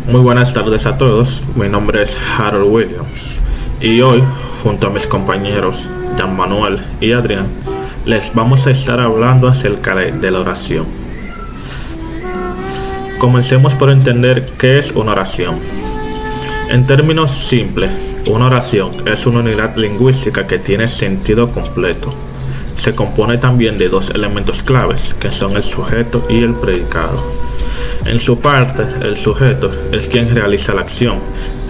Muy buenas tardes a todos, mi nombre es Harold Williams y hoy, junto a mis compañeros Jan Manuel y Adrián, les vamos a estar hablando acerca de la oración. Comencemos por entender qué es una oración. En términos simples, una oración es una unidad lingüística que tiene sentido completo. Se compone también de dos elementos claves, que son el sujeto y el predicado. En su parte, el sujeto es quien realiza la acción,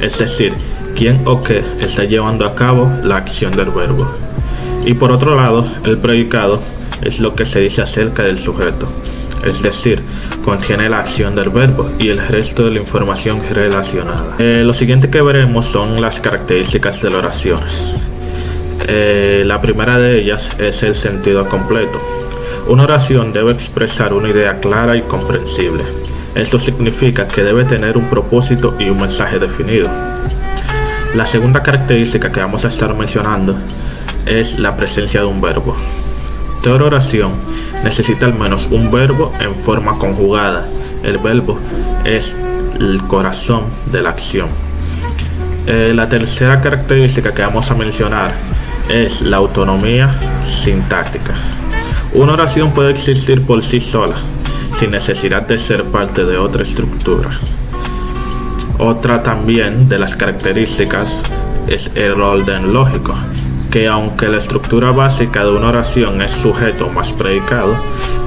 es decir, quién o qué está llevando a cabo la acción del verbo. Y por otro lado, el predicado es lo que se dice acerca del sujeto, es decir, contiene la acción del verbo y el resto de la información relacionada. Lo siguiente que veremos son las características de las oraciones. La primera de ellas es el sentido completo. Una oración debe expresar una idea clara y comprensible. Esto significa que debe tener un propósito y un mensaje definido. La segunda característica que vamos a estar mencionando es la presencia de un verbo. Toda oración necesita al menos un verbo en forma conjugada. El verbo es el corazón de la acción. La tercera característica que vamos a mencionar es la autonomía sintáctica. Una oración puede existir por sí sola, sin necesidad de ser parte de otra estructura. Otra también de las características es el orden lógico, que aunque la estructura básica de una oración es sujeto más predicado,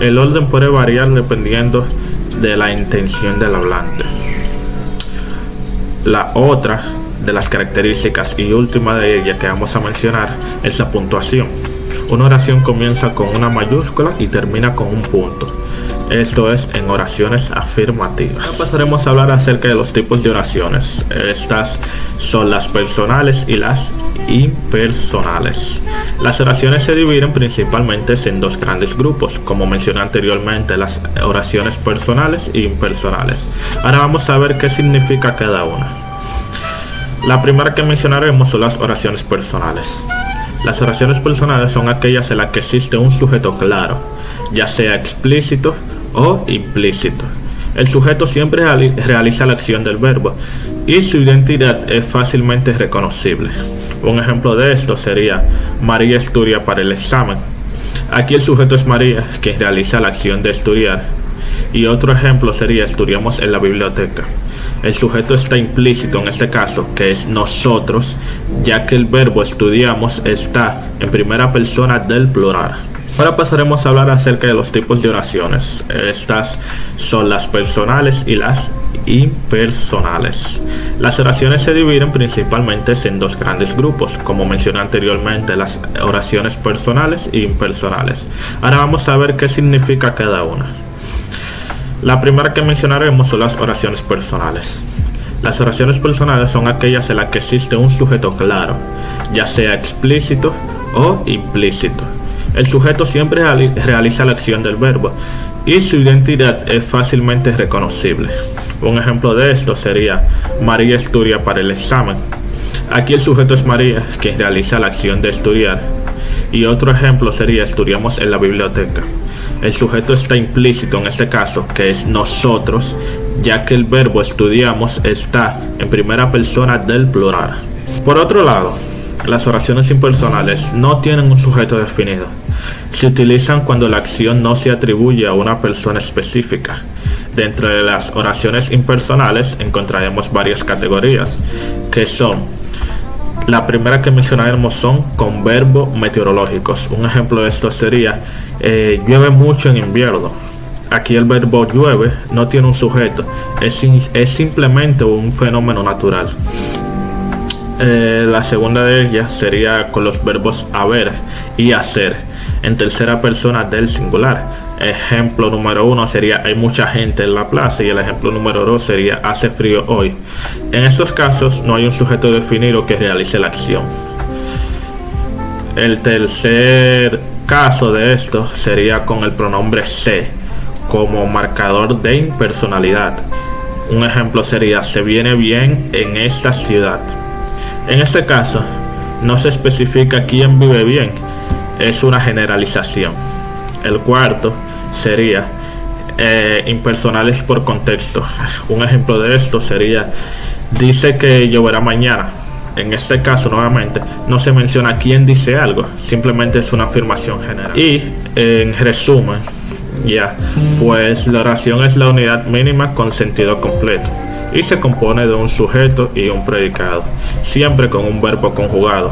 el orden puede variar dependiendo de la intención del hablante. La otra de las características y última de ellas que vamos a mencionar es la puntuación. Una oración comienza con una mayúscula y termina con un punto. Esto es en oraciones afirmativas. Ahora pasaremos a hablar acerca de los tipos de oraciones. Estas son las personales y las impersonales. Las oraciones se dividen principalmente en dos grandes grupos, como mencioné anteriormente, las oraciones personales e impersonales. Ahora vamos a ver qué significa cada una. La primera que mencionaremos son las oraciones personales. Las oraciones personales son aquellas en las que existe un sujeto claro, ya sea explícito o implícito. El sujeto siempre realiza la acción del verbo y su identidad es fácilmente reconocible. Un ejemplo de esto sería: María estudia para el examen. Aquí el sujeto es María, quien realiza la acción de estudiar. Y otro ejemplo sería: estudiamos en la biblioteca. El sujeto está implícito en este caso, que es nosotros, ya que el verbo estudiamos está en primera persona del plural. Ahora pasaremos a hablar acerca de los tipos de oraciones. Estas son las personales y las impersonales. Las oraciones se dividen principalmente en dos grandes grupos, como mencioné anteriormente, las oraciones personales e impersonales. Ahora vamos a ver qué significa cada una. La primera que mencionaremos son las oraciones personales. Las oraciones personales son aquellas en las que existe un sujeto claro, ya sea explícito o implícito. El sujeto siempre realiza la acción del verbo y su identidad es fácilmente reconocible. Un ejemplo de esto sería: María estudia para el examen. Aquí el sujeto es María, quien realiza la acción de estudiar. Y otro ejemplo sería: estudiamos en la biblioteca. El sujeto está implícito en este caso, que es nosotros, ya que el verbo estudiamos está en primera persona del plural. Por otro lado, las oraciones impersonales no tienen un sujeto definido. Se utilizan cuando la acción no se atribuye a una persona específica. Dentro de las oraciones impersonales encontraremos varias categorías, que son: la primera que mencionaremos son con verbos meteorológicos. Un ejemplo de esto sería: llueve mucho en invierno. Aquí el verbo llueve no tiene un sujeto, es simplemente un fenómeno natural. La segunda de ellas sería con los verbos haber y hacer, en tercera persona del singular. Ejemplo número 1 sería: hay mucha gente en la plaza. Y el ejemplo número 2 sería: hace frío hoy. En estos casos no hay un sujeto definido que realice la acción. El tercer caso de esto sería con el pronombre se, como marcador de impersonalidad. Un ejemplo sería: se viene bien en esta ciudad. En este caso no se especifica quién vive bien, es una generalización. El cuarto sería impersonales por contexto. Un ejemplo de esto sería: dice que lloverá mañana. En este caso, nuevamente, no se menciona quién dice algo, simplemente es una afirmación general. Y en resumen, pues la oración es la unidad mínima con sentido completo y se compone de un sujeto y un predicado, siempre con un verbo conjugado.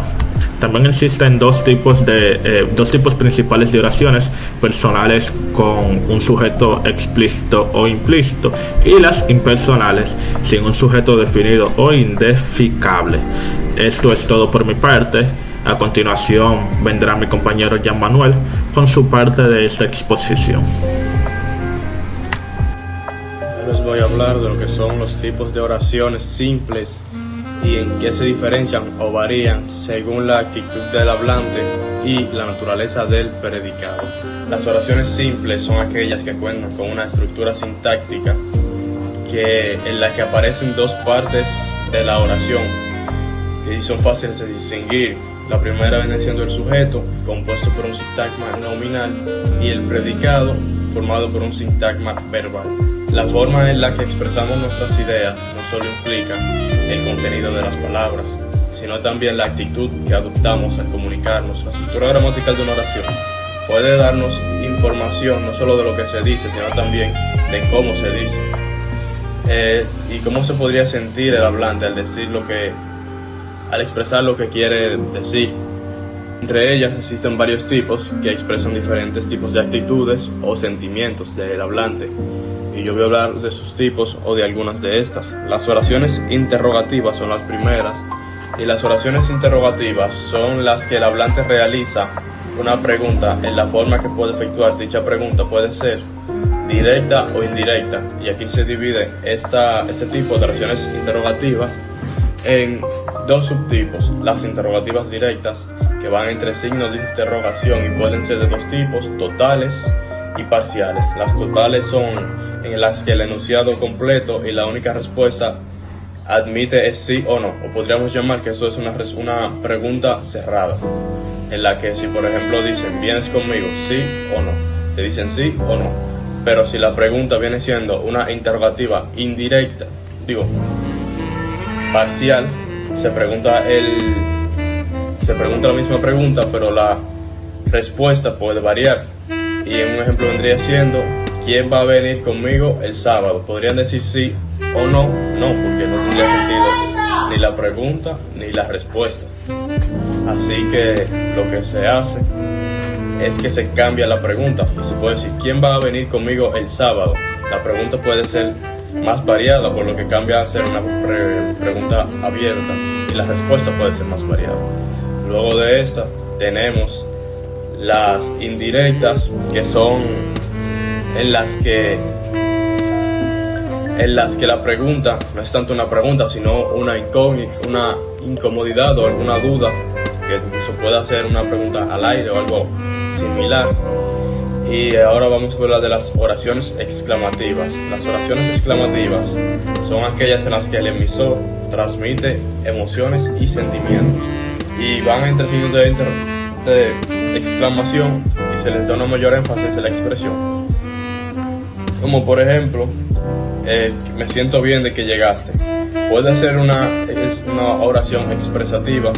También existen dos tipos principales de oraciones: personales con un sujeto explícito o implícito, y las impersonales sin un sujeto definido o indefectible. Esto es todo por mi parte. A continuación vendrá mi compañero Jean Manuel con su parte de esta exposición. Les voy a hablar de lo que son los tipos de oraciones simples y en qué se diferencian o varían según la actitud del hablante y la naturaleza del predicado. Las oraciones simples son aquellas que cuentan con una estructura sintáctica en la que aparecen dos partes de la oración que son fáciles de distinguir. La primera viene siendo el sujeto, compuesto por un sintagma nominal, y el predicado, formado por un sintagma verbal. La forma en la que expresamos nuestras ideas no solo implica el contenido de las palabras, sino también la actitud que adoptamos al comunicarnos. La estructura gramatical de una oración puede darnos información no solo de lo que se dice, sino también de cómo se dice, y cómo se podría sentir el hablante al expresar lo que quiere decir. Entre ellas existen varios tipos que expresan diferentes tipos de actitudes o sentimientos del hablante, y yo voy a hablar de sus tipos o de algunas de estas. Las oraciones interrogativas son las primeras, y las oraciones interrogativas son las que el hablante realiza una pregunta en la forma que puede efectuar dicha pregunta. Puede ser directa o indirecta, y aquí se divide este tipo de oraciones interrogativas en dos subtipos: las interrogativas directas, que van entre signos de interrogación y pueden ser de dos tipos: totales y parciales. Las totales son en las que el enunciado completo y la única respuesta admite es sí o no, o podríamos llamar que eso es una pregunta cerrada, en la que si por ejemplo dicen ¿vienes conmigo? Sí o no, te dicen sí o no. Pero si la pregunta viene siendo una interrogativa indirecta, parcial, se pregunta la misma pregunta, pero la respuesta puede variar. Y en un ejemplo vendría siendo: ¿quién va a venir conmigo el sábado? Podrían decir sí o no, porque no tendría sentido ni la pregunta ni la respuesta. Así que lo que se hace es que se cambia la pregunta. Se puede decir: ¿quién va a venir conmigo el sábado? La pregunta puede ser más variada, por lo que cambia a ser una pregunta abierta, y la respuesta puede ser más variada. Luego de esta tenemos las indirectas, que son en las que la pregunta no es tanto una pregunta, sino una incomodidad o alguna duda, que incluso puede hacer una pregunta al aire o algo similar. Y ahora vamos a hablar de las oraciones exclamativas. Las oraciones exclamativas son aquellas en las que el emisor transmite emociones y sentimientos, y van entre signos de exclamación, y se les da una mayor énfasis en la expresión. Como por ejemplo, me siento bien de que llegaste. Puede ser una oración expresativa,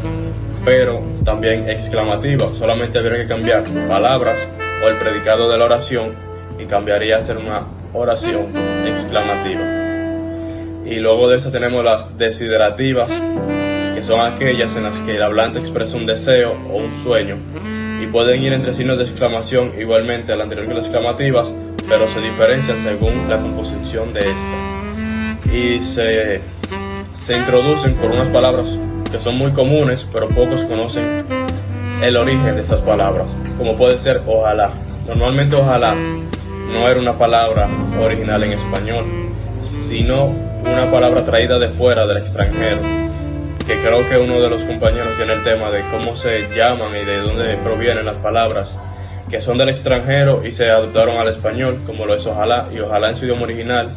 pero también exclamativa. Solamente habría que cambiar palabras o el predicado de la oración y cambiaría a ser una oración exclamativa. Y luego de eso tenemos las desiderativas, que son aquellas en las que el hablante expresa un deseo o un sueño, y pueden ir entre signos de exclamación igualmente a la anterior que las exclamativas, pero se diferencian según la composición de esta, y se introducen por unas palabras que son muy comunes, pero pocos conocen el origen de esas palabras, como puede ser ojalá. Normalmente ojalá no era una palabra original en español, sino una palabra traída de fuera, del extranjero, que creo que uno de los compañeros tiene el tema de cómo se llaman y de dónde provienen las palabras que son del extranjero y se adaptaron al español, como lo es ojalá, y ojalá en su idioma original.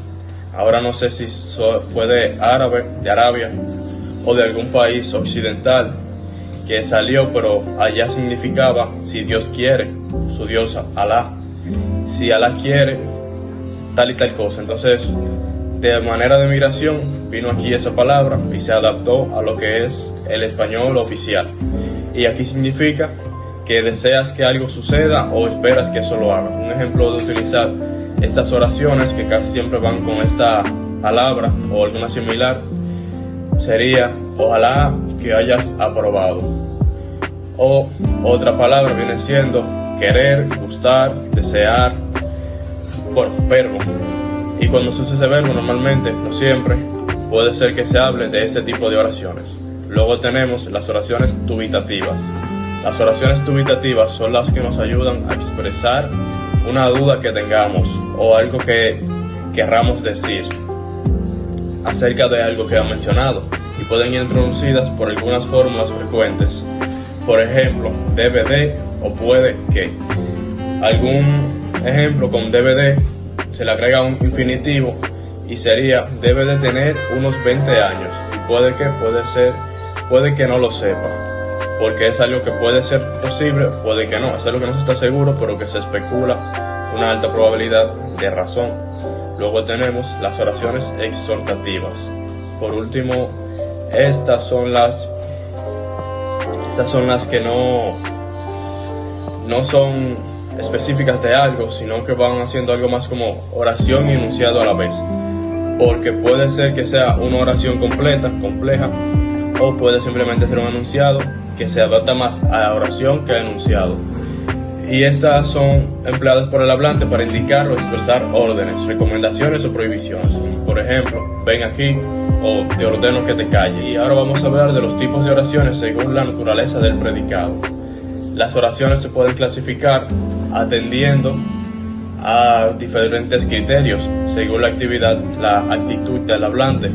Ahora no sé si fue de Arabia o de algún país occidental que salió, pero allá significaba si Dios quiere, su diosa Alá. Si Alá quiere, tal y tal cosa. Entonces, de manera de migración, vino aquí esa palabra y se adaptó a lo que es el español oficial. Y aquí significa que deseas que algo suceda o esperas que eso lo haga. Un ejemplo de utilizar estas oraciones, que casi siempre van con esta palabra o alguna similar, sería: ojalá que hayas aprobado. O otra palabra viene siendo querer, gustar, desear. Bueno, verbo. Y cuando se usa ese verbo, normalmente, no siempre, puede ser que se hable de este tipo de oraciones. Luego tenemos las oraciones dubitativas. Las oraciones dubitativas son las que nos ayudan a expresar una duda que tengamos o algo que querramos decir acerca de algo que ha mencionado, y pueden ir introducidas por algunas fórmulas frecuentes. Por ejemplo, debe de o puede que. Algún ejemplo con debe de se le agrega un infinitivo y sería: debe de tener unos 20 años. Y puede que no lo sepa, porque es algo que puede ser posible, puede que no, es algo que no se está seguro, pero que se especula una alta probabilidad de razón. Luego tenemos las oraciones exhortativas. Por último, estas son las que no son específicas de algo, sino que van haciendo algo más como oración y enunciado a la vez, porque puede ser que sea una oración completa, compleja, o puede simplemente ser un enunciado que se adapta más a la oración que al enunciado. Y estas son empleadas por el hablante para indicar o expresar órdenes, recomendaciones o prohibiciones. Por ejemplo, ven aquí, o te ordeno que te calles. Y ahora vamos a hablar de los tipos de oraciones según la naturaleza del predicado. Las oraciones se pueden clasificar atendiendo a diferentes criterios según la actitud del hablante.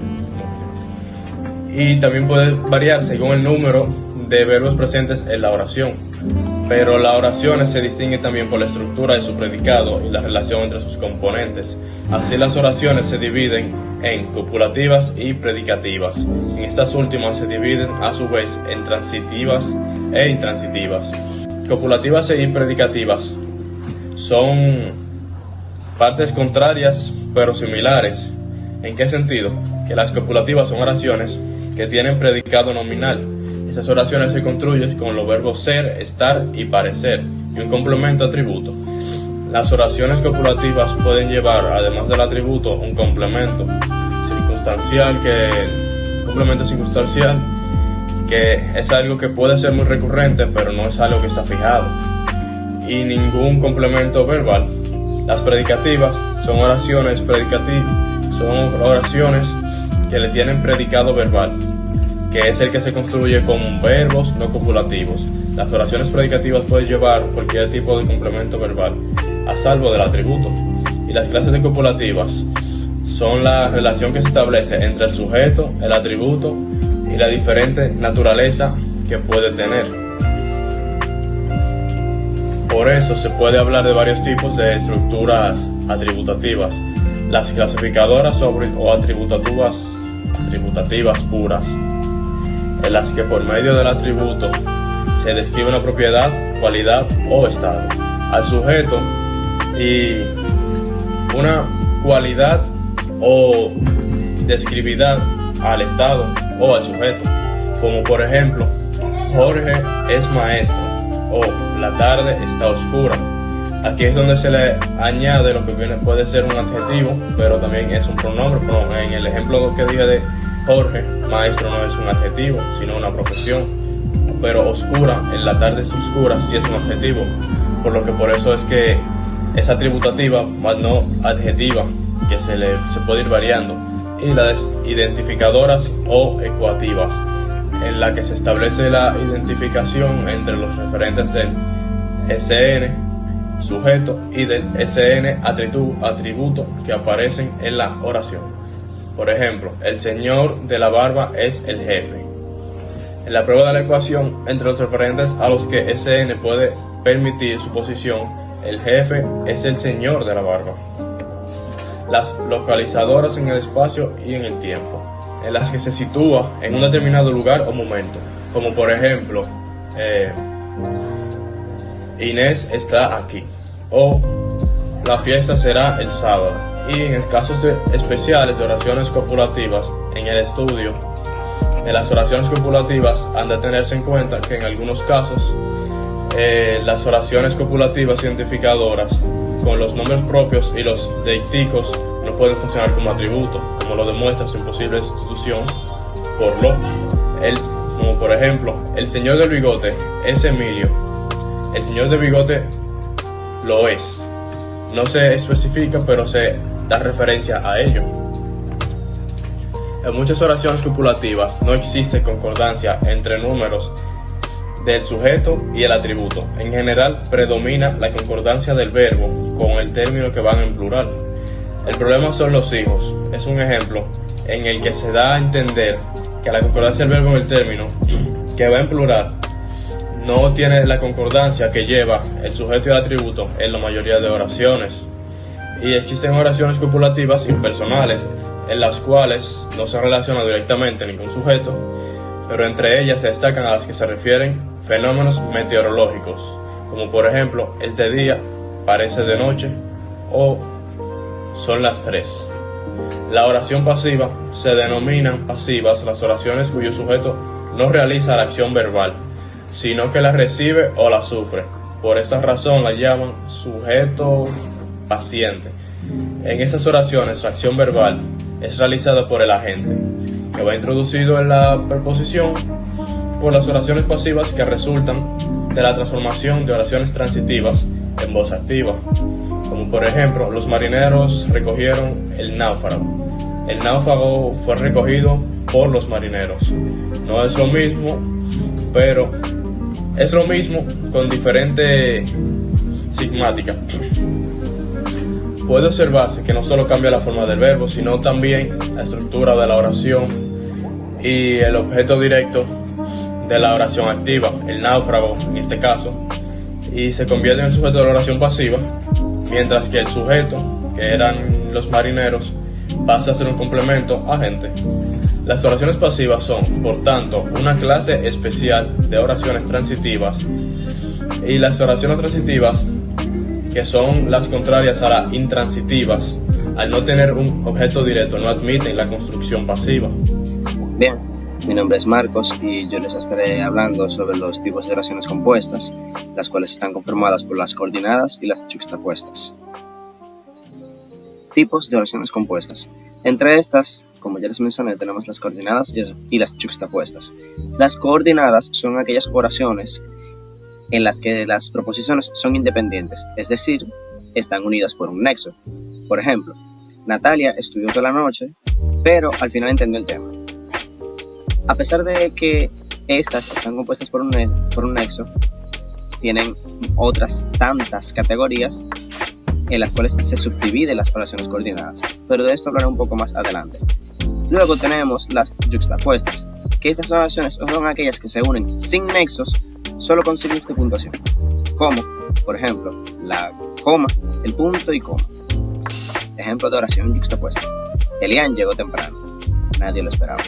Y también puede variar según el número de verbos presentes en la oración. Pero las oraciones se distinguen también por la estructura de su predicado y la relación entre sus componentes. Así, las oraciones se dividen en copulativas y predicativas. En estas últimas se dividen a su vez en transitivas e intransitivas. Copulativas y predicativas son partes contrarias pero similares. ¿En qué sentido? Que las copulativas son oraciones que tienen predicado nominal. Esas oraciones se construyen con los verbos ser, estar y parecer, y un complemento atributo. Las oraciones copulativas pueden llevar, además del atributo, un complemento circunstancial, que es algo que puede ser muy recurrente, pero no es algo que está fijado, y ningún complemento verbal. Las predicativas son oraciones que le tienen predicado verbal, que es el que se construye con verbos no copulativos. Las oraciones predicativas pueden llevar cualquier tipo de complemento verbal, a salvo del atributo. Y las clases de copulativas son la relación que se establece entre el sujeto, el atributo y la diferente naturaleza que puede tener. Por eso se puede hablar de varios tipos de estructuras atributativas. Las clasificadoras o atributativas puras, en las que por medio del atributo se describe una propiedad, cualidad o estado al sujeto, y una cualidad o descriptividad al estado o al sujeto, como por ejemplo: Jorge es maestro, o la tarde está oscura. Aquí es donde se le añade lo que puede ser un adjetivo, pero también es un pronombre. En el ejemplo que dije de Jorge, maestro no es un adjetivo, sino una profesión. Pero oscura, en la tarde es oscura, sí es un adjetivo. Por eso es que es atributativa, más no adjetiva, que se puede ir variando. Y las identificadoras o ecuativas, en la que se establece la identificación entre los referentes del SN, sujeto, y del SN, atributo, que aparecen en la oración. Por ejemplo, el señor de la barba es el jefe. En la prueba de la ecuación, entre los referentes a los que SN puede permitir su posición, el jefe es el señor de la barba. Las localizadoras en el espacio y en el tiempo, en las que se sitúa en un determinado lugar o momento, como por ejemplo, Inés está aquí, o la fiesta será el sábado. Y en casos especiales de oraciones copulativas, en el estudio de las oraciones copulativas han de tenerse en cuenta que en algunos casos las oraciones copulativas identificadoras con los nombres propios y los deicticos no pueden funcionar como atributo, como lo demuestra su imposible sustitución por lo. Como por ejemplo, el señor del bigote es Emilio, el señor del bigote lo es. No se especifica, pero se da referencia a ello. En muchas oraciones copulativas no existe concordancia entre números del sujeto y el atributo. En general, predomina la concordancia del verbo con el término que van en plural. El problema son los hijos. Es un ejemplo en el que se da a entender que la concordancia del verbo en el término que va en plural no tiene la concordancia que lleva el sujeto y el atributo en la mayoría de oraciones. Y existen oraciones copulativas impersonales, en las cuales no se relaciona directamente ningún sujeto, pero entre ellas se destacan a las que se refieren fenómenos meteorológicos, como por ejemplo, es de día, parece de noche, o son las 3. La oración pasiva se denominan pasivas las oraciones cuyo sujeto no realiza la acción verbal, sino que la recibe o la sufre. Por esta razón la llaman sujeto paciente. En esas oraciones la acción verbal es realizada por el agente, que va introducido en la preposición, por las oraciones pasivas que resultan de la transformación de oraciones transitivas en voz activa. Como por ejemplo, los marineros recogieron el náufrago. El náufrago fue recogido por los marineros. No es lo mismo, pero es lo mismo con diferente sigmática. Puede observarse que no solo cambia la forma del verbo, sino también la estructura de la oración y el objeto directo de la oración activa, el náufrago en este caso, y se convierte en el sujeto de la oración pasiva, mientras que el sujeto, que eran los marineros, pasa a ser un complemento agente. Las oraciones pasivas son, por tanto, una clase especial de oraciones transitivas, y las oraciones transitivas, que son las contrarias a las intransitivas, al no tener un objeto directo, no admiten la construcción pasiva. Bien, mi nombre es Marcos y yo les estaré hablando sobre los tipos de oraciones compuestas, las cuales están conformadas por las coordinadas y las juxtapuestas. Tipos de oraciones compuestas. Entre estas, como ya les mencioné, tenemos las coordinadas y las juxtapuestas. Las coordinadas son aquellas oraciones en las que las proposiciones son independientes, es decir, están unidas por un nexo. Por ejemplo, Natalia estudió toda la noche, pero al final entendió el tema. A pesar de que estas están compuestas por un nexo, tienen otras tantas categorías en las cuales se subdividen las oraciones coordinadas, pero de esto hablaré un poco más adelante. Luego tenemos las juxtapuestas, que estas oraciones son aquellas que se unen sin nexos, solo con signos de puntuación, como, por ejemplo, la coma, el punto y coma. Ejemplo de oración juxtapuesta. Elian llegó temprano. Nadie lo esperaba.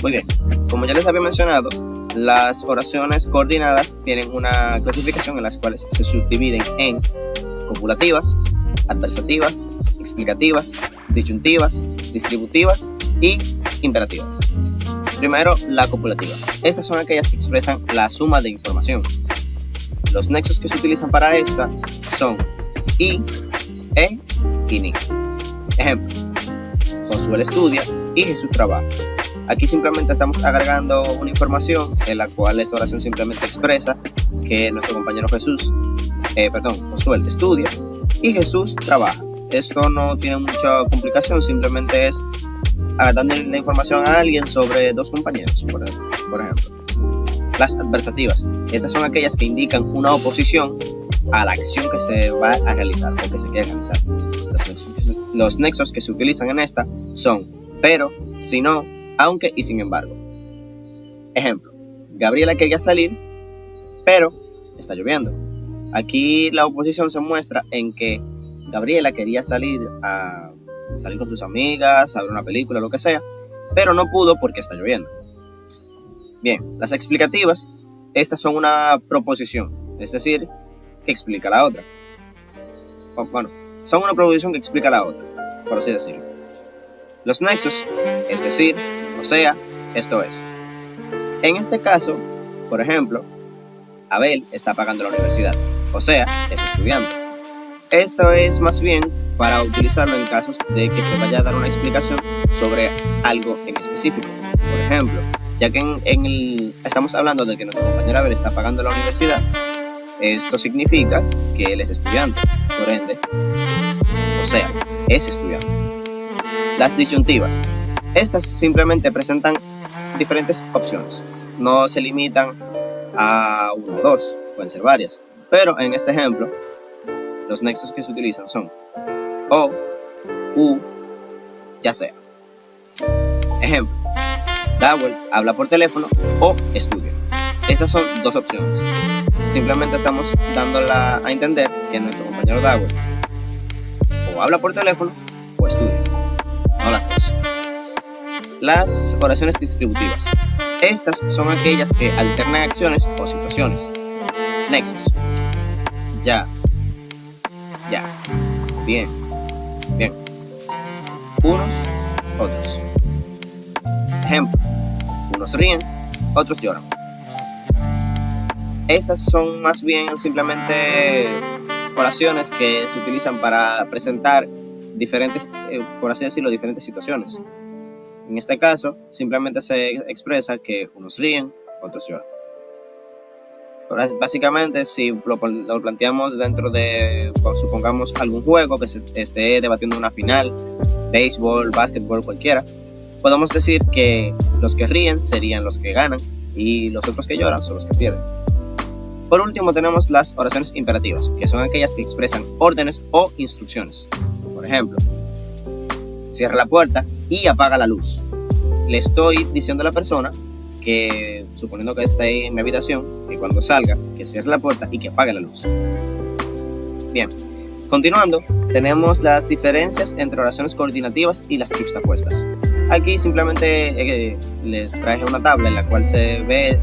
Muy bien, como ya les había mencionado, las oraciones coordinadas tienen una clasificación en las cuales se subdividen en copulativas, adversativas, explicativas, disyuntivas, distributivas y imperativas. Primero, la copulativa. Estas son aquellas que expresan la suma de información. Los nexos que se utilizan para esta son y, y ni. Ejemplo, Josué estudia y Jesús trabaja. Aquí simplemente estamos agregando una información en la cual esta oración simplemente expresa que nuestro compañero Josué estudia y Jesús trabaja. Esto no tiene mucha complicación, simplemente es dando la información a alguien sobre dos compañeros, por ejemplo. Las adversativas. Estas son aquellas que indican una oposición a la acción que se va a realizar o que se quiere realizar. Los nexos que se utilizan en esta son pero, si no, aunque y sin embargo. Ejemplo, Gabriela quería salir, pero está lloviendo. Aquí la oposición se muestra en que Gabriela quería salir con sus amigas, a ver una película, lo que sea, pero no pudo porque está lloviendo. Bien, las explicativas, estas son una proposición, es decir, que explica la otra. son una proposición que explica la otra, por así decirlo. Los nexos, es decir, o sea, esto es. En este caso, por ejemplo, Abel está pagando la universidad, o sea, es estudiante. Esto es más bien para utilizarlo en casos de que se vaya a dar una explicación sobre algo en específico. Por ejemplo, ya que estamos hablando de que nuestro compañero Abel está pagando la universidad, esto significa que él es estudiante, por ende, o sea, es estudiante. Las disyuntivas. Estas simplemente presentan diferentes opciones. No se limitan a una o dos, pueden ser varias. Pero en este ejemplo, los nexos que se utilizan son o, u, ya sea. Ejemplo, Dowell habla por teléfono o estudia. Estas son dos opciones. Simplemente estamos dándola a entender que nuestro compañero Dowell o habla por teléfono o estudia. No las dos. Las oraciones distributivas. Estas son aquellas que alternan acciones o situaciones. Nexos. Ya. Ya. Bien. Bien. Unos, otros. Ejemplo. Unos ríen, otros lloran. Estas son más bien simplemente oraciones que se utilizan para presentar diferentes, por así decirlo, diferentes situaciones. En este caso, simplemente se expresa que unos ríen, otros lloran. Básicamente, si lo planteamos dentro de, supongamos, algún juego que se esté debatiendo una final, béisbol, básquetbol, cualquiera, podemos decir que los que ríen serían los que ganan y los otros que lloran son los que pierden. Por último, tenemos las oraciones imperativas, que son aquellas que expresan órdenes o instrucciones. Por ejemplo, cierra la puerta y apaga la luz. Le estoy diciendo a la persona que, suponiendo que esté en mi habitación, que cuando salga, que cierre la puerta y que apague la luz. Bien, continuando, tenemos las diferencias entre oraciones coordinativas y las yuxtapuestas. Aquí simplemente les traje una tabla en la cual se ve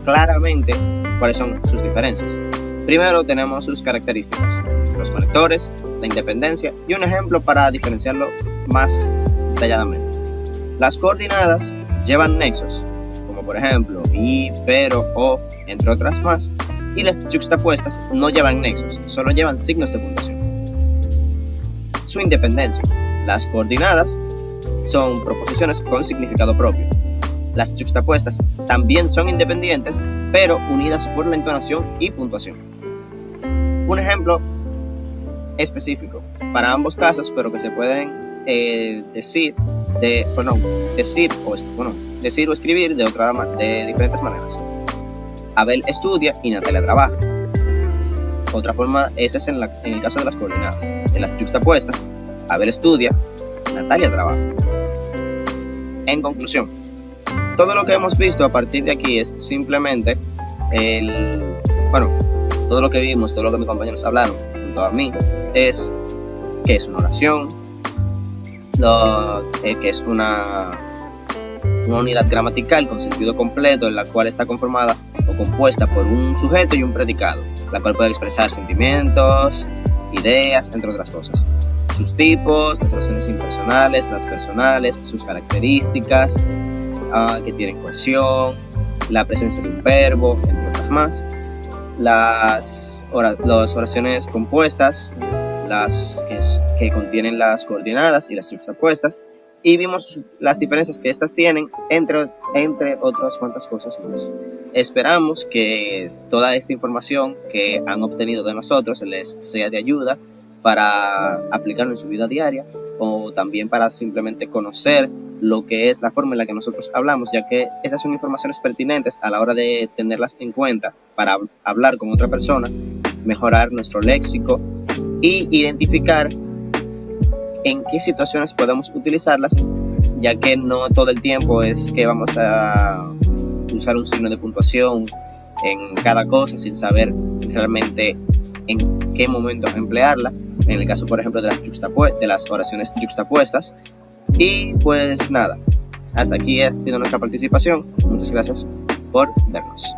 claramente cuáles son sus diferencias. Primero tenemos sus características, los conectores, la independencia y un ejemplo para diferenciarlo más detalladamente. Las coordinadas llevan nexos, como por ejemplo y, pero, o, entre otras más, y las yuxtapuestas no llevan nexos, solo llevan signos de puntuación. Su independencia. Las coordinadas son proposiciones con significado propio. Las yuxtapuestas también son independientes, pero unidas por la entonación y puntuación. Un ejemplo específico para ambos casos, pero que se pueden decir o escribir de diferentes maneras. Abel estudia y Natalia trabaja. Otra forma, ese es en el caso de las coordinadas. En las yuxtapuestas, Abel estudia, Natalia trabaja. En conclusión, todo lo que hemos visto a partir de aquí es simplemente todo lo que vimos, todo lo que mis compañeros hablaron junto a mí, es que es una oración, que es una unidad gramatical con sentido completo en la cual está conformada o compuesta por un sujeto y un predicado, la cual puede expresar sentimientos, ideas, entre otras cosas. Sus tipos, las oraciones impersonales, las personales, sus características, que tienen cohesión, la presencia de un verbo, entre otras más. Las oraciones compuestas, las que contienen las coordinadas y las yuxtapuestas, y vimos las diferencias que estas tienen entre otras cuantas cosas más. Esperamos que toda esta información que han obtenido de nosotros les sea de ayuda para aplicarlo en su vida diaria, o también para simplemente conocer lo que es la forma en la que nosotros hablamos, ya que esas son informaciones pertinentes a la hora de tenerlas en cuenta para hablar con otra persona, mejorar nuestro léxico y identificar en qué situaciones podemos utilizarlas, ya que no todo el tiempo es que vamos a usar un signo de puntuación en cada cosa sin saber realmente en qué momento emplearla. En el caso, por ejemplo, de las oraciones yuxtapuestas. Y pues nada, hasta aquí ha sido nuestra participación. Muchas gracias por vernos.